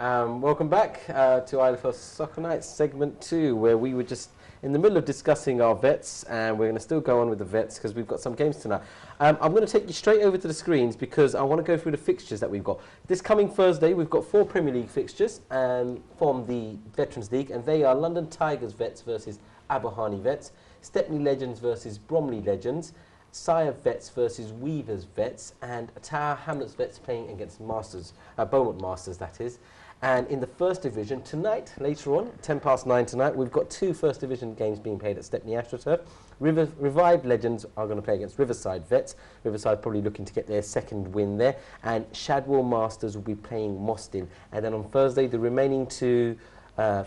Welcome back to Ilfl Soccer Nights segment 2, where we were just in the middle of discussing our vets, and we're going to still go on with the vets because we've got some games tonight. I'm going to take you straight over to the screens because I want to go through the fixtures that we've got. This coming Thursday, we've got 4 Premier League fixtures from the Veterans League, and they are London Tigers Vets versus Aberhani Vets, Stepney Legends versus Bromley Legends, Sire Vets versus Weavers Vets, and Tower Hamlets Vets playing against Masters, Beaumont Masters, that is. And in the First Division, tonight, later on, 9:10 tonight, we've got 2 First Division games being played at Stepney AstroTurf. Revived Legends are going to play against Riverside Vets. Riverside probably looking to get their second win there. And Shadwell Masters will be playing Mostyn. And then on Thursday, the remaining 2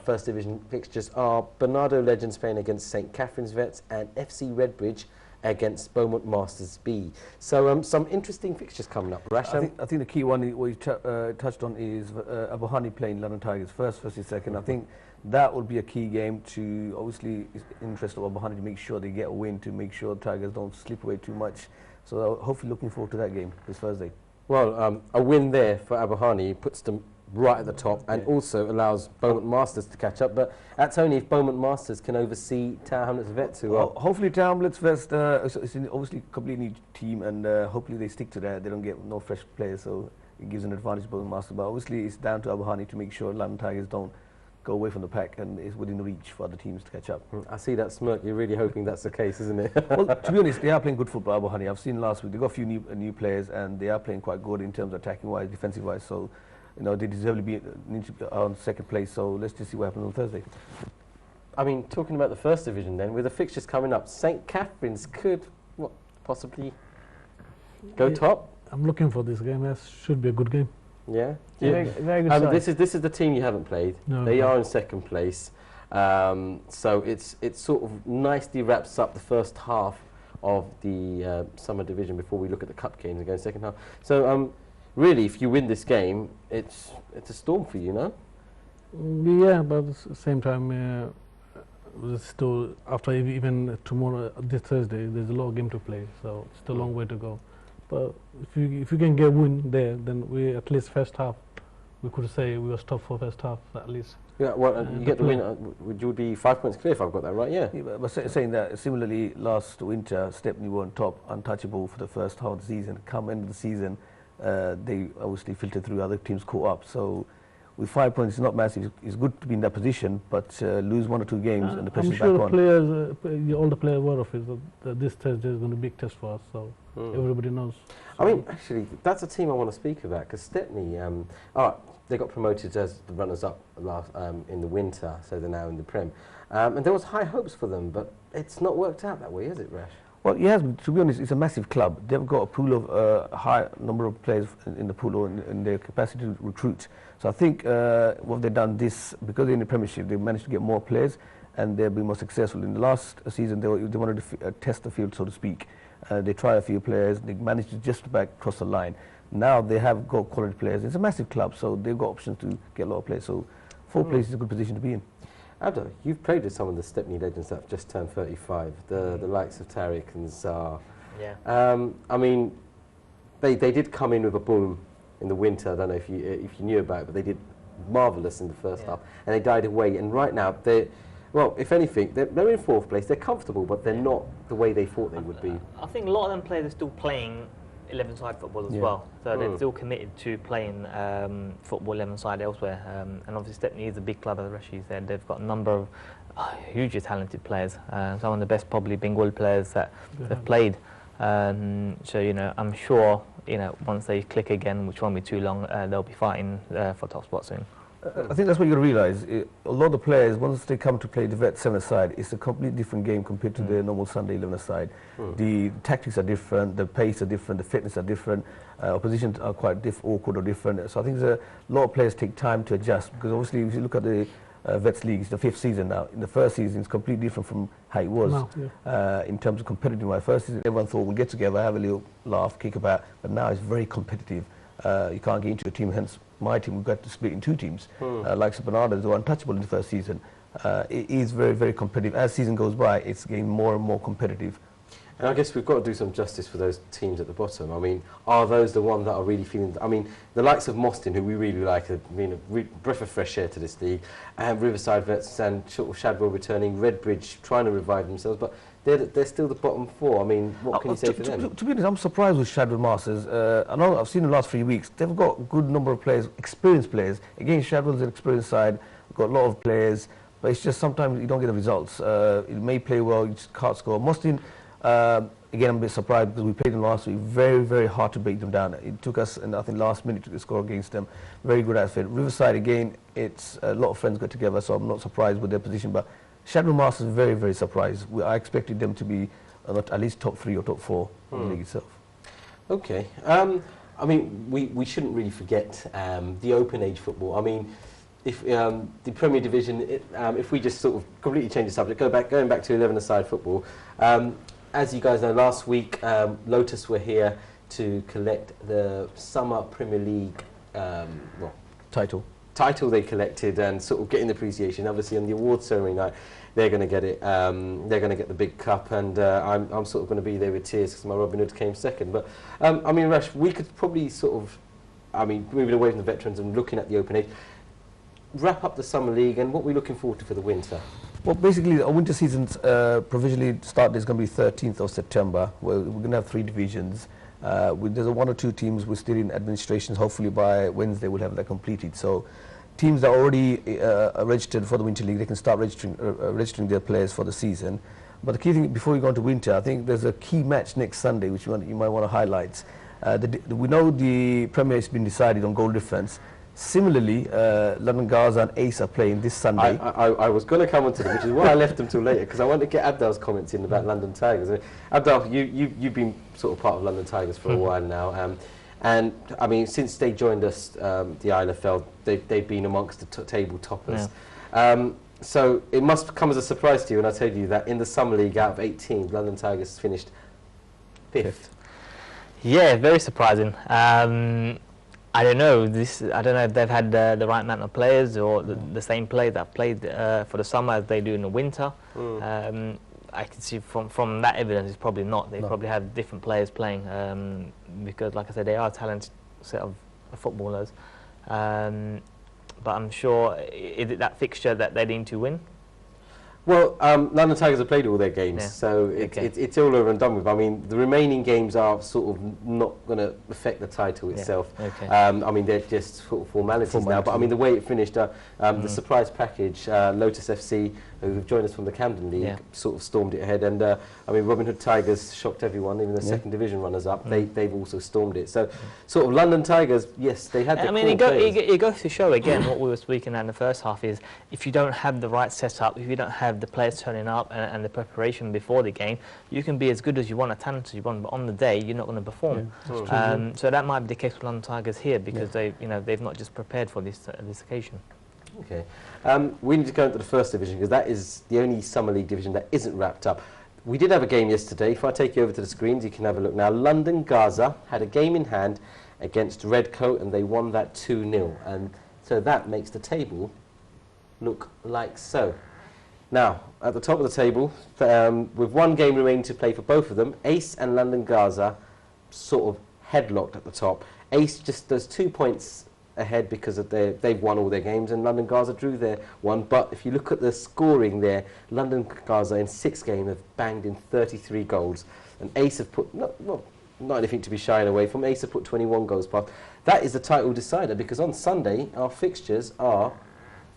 First Division fixtures are Bernardo Legends playing against St Catherine's Vets and FC Redbridge against Beaumont Masters B. So some interesting fixtures coming up. Rash, I think the key one we touched on is Aberhani playing London Tigers first versus second. I think that will be a key game to obviously interest of Aberhani to make sure they get a win, to make sure Tigers don't slip away too much. So hopefully looking forward to that game this Thursday. Well, a win there for Aberhani puts them right at the top and also allows Beaumont Masters to catch up, but that's only if Beaumont Masters can oversee Tower Hamlets Vets, who are... Hopefully Tower Hamlets Vets is obviously a completely new team, and hopefully they stick to that. They don't get no fresh players, so it gives an advantage to Beaumont Masters, but obviously it's down to Aberhani to make sure London Tigers don't go away from the pack and is within reach for other teams to catch up. I see that smirk. You're really hoping that's the case, isn't it? Well, to be honest, they are playing good football, Aberhani. I've seen last week, they got a few new players, and they are playing quite good in terms of attacking-wise, defensive-wise, so you know, they deserve to be on second place, so let's just see what happens on Thursday. I mean, talking about the First Division then, with the fixtures coming up, St Catherine's could, possibly go top? I'm looking for this game. It should be a good game. Yeah? Very good side. This is the team you haven't played. No, they are in second place. So it sort of nicely wraps up the first half of the summer division before we look at the cup games and go in second half. So, really, if you win this game, it's a storm for you, no? Yeah, but at the same time, still after even tomorrow, this Thursday, there's a lot of game to play, so it's still a long way to go. But if you can get a win there, then we at least first half, we could say we were top for first half at least. Yeah, well, you get the win. You would be 5 points clear if I've got that right. Yeah. But saying that, similarly, last winter, Stepney were on top, untouchable for the first half of the season. Come end of the season, they obviously filtered through, other teams caught up. So with 5 points, it's not massive. It's good to be in that position, but lose 1 or 2 games and the pressure's back on. I'm sure the players, all the players were of it, that this Thursday is going to be a big test for us, so everybody knows. I mean, actually, that's a team I want to speak about, because Stepney, they got promoted as the runners-up last in the winter, so they're now in the Prem. And there was high hopes for them, but it's not worked out that way, is it, Rash? Well, yes, to be honest, it's a massive club. They've got a pool of a high number of players in the pool or in their capacity to recruit. So I think what they've done this, because they're in the Premiership, they've managed to get more players and they'll be more successful. In the last season, they wanted to test the field, so to speak. They tried a few players, they managed to just about cross the line. Now they have got quality players. It's a massive club, so they've got options to get a lot of players. So 4th place is a good position to be in. Abdo, you've played with some of the Stepney legends that have just turned 35, the likes of Tariq and Zar. Yeah. I mean, they did come in with a boom in the winter. I don't know if you knew about it, but they did marvellous in the first half, and they died away. And right now, well, if anything, they're in 4th place. They're comfortable, but they're not the way they thought they would be. I think a lot of them players are still playing 11-side football as well, so they're still committed to playing football 11-side elsewhere. And obviously Stepney is a big club, as Rashid said. They've got a number of hugely talented players, some of the best probably Bengal players that they've played. So, you know, I'm sure, you know, once they click again, which won't be too long, they'll be fighting for top spot soon. I think that's what you realise. A lot of the players, once they come to play the vet 7 side, it's a completely different game compared to the normal Sunday 11 side. The tactics are different, the pace are different, the fitness are different, oppositions are quite awkward or different. So I think a lot of players take time to adjust, because obviously if you look at the Vets League, it's the 5th season now. In the first season, it's completely different from how it was in terms of competitive. My first season, everyone thought we'll get together, have a little laugh, kick about, but now it's very competitive. You can't get into a team, hence my team, we've got to split in 2 teams. Like Bernardo, they were untouchable in the first season. It is very, very competitive. As season goes by, it's getting more and more competitive. And I guess we've got to do some justice for those teams at the bottom. I mean, are those the ones that are really feeling... I mean, the likes of Moston, who we really like, have been a breath of fresh air to this league, and Riverside Vets and Shadwell returning, Redbridge trying to revive themselves, but they're still the bottom four. I mean, what can you say for them? To be honest, I'm surprised with Shadwell Masters. I know I've seen the last 3 weeks, they've got a good number of players, experienced players. Again, Shadwell's an experienced side, got a lot of players, but it's just sometimes you don't get the results. It may play well, you just can't score. Moston, again, I'm a bit surprised because we played them last week. Very, very hard to break them down. It took us, I think, last minute to score against them. Very good outfit. Riverside, again, it's a lot of friends got together, so I'm not surprised with their position. But Shadwell Masters, very, very surprised. I expected them to be at least top 3 or top 4 in the league itself. Okay. I mean, we shouldn't really forget the open age football. I mean, if the Premier Division, if we just sort of completely change the subject, going back to 11-a-side football, as you guys know, last week Lotus were here to collect the Summer Premier League title they collected and sort of getting the appreciation. Obviously, on the awards ceremony night, they're going to get it. They're going to get the big cup, and I'm sort of going to be there with tears because my Robin Hood came second. But I mean, Rash, we could probably sort of, I mean, moving away from the veterans and looking at the open age, wrap up the summer league and what we're looking forward to for the winter. Well, basically, our winter season's provisionally start is going to be 13th of September. We're going to have 3 divisions. There's 1 or 2 teams we're still in administrations. Hopefully by Wednesday we'll have that completed. So teams that are already registered for the winter league, they can start registering their players for the season. But the key thing before we go into winter, I think there's a key match next Sunday which you might want to highlight. We know the Premier has been decided on goal difference. Similarly, London Gaza and Ace are playing this Sunday. I was going to come on to them, which is why I left them till later, because I wanted to get Abdal's comments in about London Tigers. Abdal, you've been sort of part of London Tigers for a while now, and I mean, since they joined us, the ILFL, they've been amongst the table toppers. Yeah. So it must come as a surprise to you when I tell you that in the Summer League, out of 8 teams, London Tigers finished 5th. Yeah, very surprising. I don't know. I don't know if they've had the right amount of players or the same players that played for the summer as they do in the winter. I can see from that evidence, it's probably not. They probably have different players playing because, like I said, they are a talented set of footballers. But I'm sure, is it that fixture that they need to win? Well, London Tigers have played all their games, so it's all over and done with. I mean, the remaining games are sort of not going to affect the title itself. I mean, they're just sort of formalities now. But I mean, the way it finished, the surprise package, Lotus FC, who've joined us from the Camden League, sort of stormed it ahead. And I mean, Robin Hood Tigers shocked everyone, even the second division runners-up. They've also stormed it. So, sort of London Tigers, yes, they had. I mean, it goes to show again what we were speaking in the first half is if you don't have the right setup, if you don't have the players turning up and the preparation before the game, you can be as good as you want, as talented as you want, but on the day you're not going to perform. So that might be the case with London Tigers here because they've not just prepared for this occasion. Okay, we need to go into the first division because that is the only Summer League division that isn't wrapped up. We did have a game yesterday. If I take you over to the screens, you can have a look now. London Gaza had a game in hand against Redcoat and they won that 2-0, and so that makes the table look like so. Now, at the top of the table, with 1 game remaining to play for both of them, Ace and London Gaza sort of headlocked at the top. Ace just does 2 points ahead because of they've won all their games, and London Gaza drew their one. But if you look at the scoring there, London Gaza in 6 games have banged in 33 goals, and Ace have put not anything to be shying away from. Ace have put 21 goals past. That is the title decider because on Sunday our fixtures are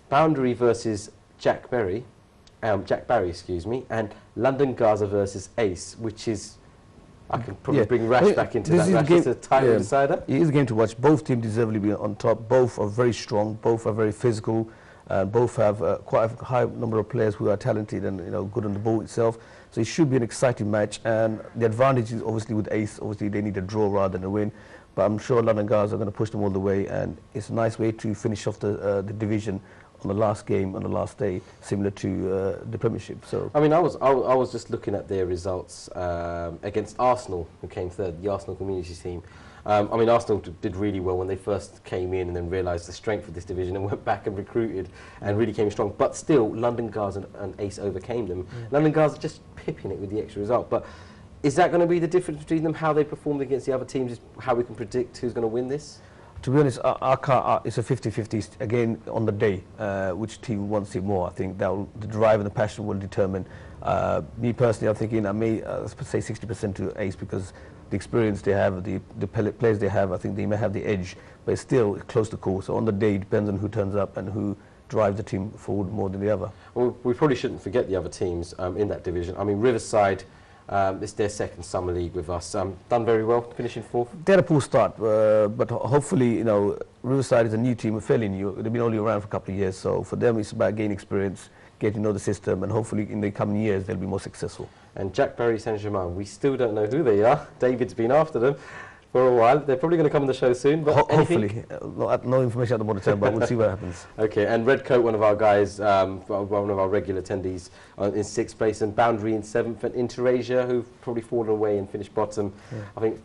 Boundary versus Jack Barry, excuse me, and London Gaza versus Ace, which is, I can probably bring Rash back into that. Rash is a title decider. It is a game to watch. Both teams deservedly be on top. Both are very strong. Both are very physical. Both have quite a high number of players who are talented and good on the ball itself. So it should be an exciting match. And the advantage is obviously with Ace. Obviously they need a draw rather than a win. But I'm sure London Gaza are going to push them all the way. And it's a nice way to finish off the division on the last game on the last day, similar to the Premiership. So I mean, I was just looking at their results against Arsenal, who came third, the Arsenal community team. I mean, Arsenal did really well when they first came in and then realised the strength of this division and went back and recruited and really came strong. But still, London Gaza and Ace overcame them. London Gaza just pipping it with the extra result. But Is that going to be the difference between them, how they performed against the other teams, is how we can predict who's going to win this? To be honest, it's a 50-50 again on the day, which team wants it more. I think the drive and the passion will determine. Me personally, I'm thinking I may say 60% to Ace, because the experience they have, the players they have, I think they may have the edge, but it's still close to call. So on the day, it depends on who turns up and who drives the team forward more than the other. Well, we probably shouldn't forget the other teams in that division. I mean, Riverside, it's their second summer league with us. Done very well, finishing 4th. They had a poor start, but hopefully, you know, Riverside is a new team, fairly new. They've been only around for a couple of years, so for them it's about gaining experience, getting to know the system, and hopefully in the coming years they'll be more successful. And Jack Berry Saint-Germain, we still don't know who they are. David's been after them for a while. They're probably going to come on the show soon. But hopefully. No information at the moment, but we'll see what happens. Okay, and Redcoat, one of our guys, one of our regular attendees, in 6th place, and Boundary in 7th, and Interasia, who've probably fallen away and finished bottom. Yeah. I think.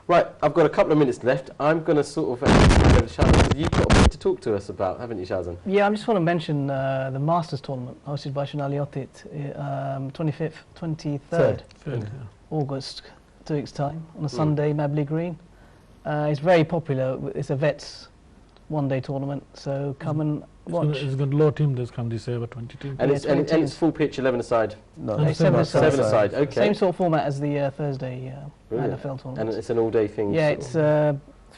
Right, I've got a couple of minutes left. I'm going to sort of you've got a bit to talk to us about, haven't you, Shazan? Yeah, I just want to mention the Masters tournament hosted by Shonali Otit, 25th, 23rd August, 2 weeks' time, on a Sunday, Mabley Green. It's very popular. It's a vets one-day tournament, so come and watch. It's got a lot of teams that's come this year, about 20 teams. And, it's full pitch, 11-a-side? No, 7-a-side. Okay. Same sort of format as the Thursday NFL tournament. And it's an all-day thing? Yeah, it's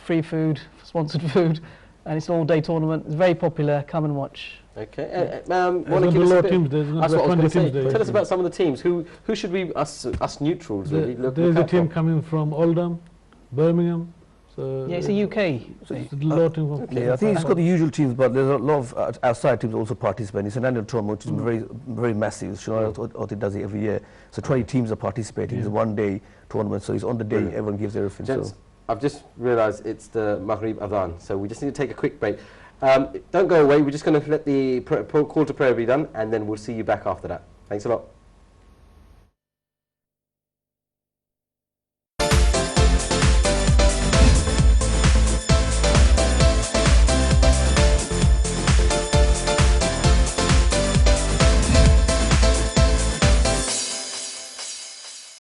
free food, sponsored food, and it's an all-day tournament. It's very popular. Come and watch. Okay. Want to give us a bit? That's what I was going to say. Tell us about some of the teams. Who should we, us neutrals, really look There's a team for? coming from Oldham, Birmingham. So yeah, it's a UK. So it's a lot of teams. Yeah, I think it's got the usual teams, but there's a lot of outside teams also participating. It's an annual tournament, which is very, very massive. Shonali does it every year. So 20 teams are participating. It's a one-day tournament, so it's on the day. Everyone gives their everything. Gents, I've just realised it's the Maghrib Adhan, so we just need to take a quick break. Don't go away. We're just going to let the call to prayer be done, and then we'll see you back after that. Thanks a lot.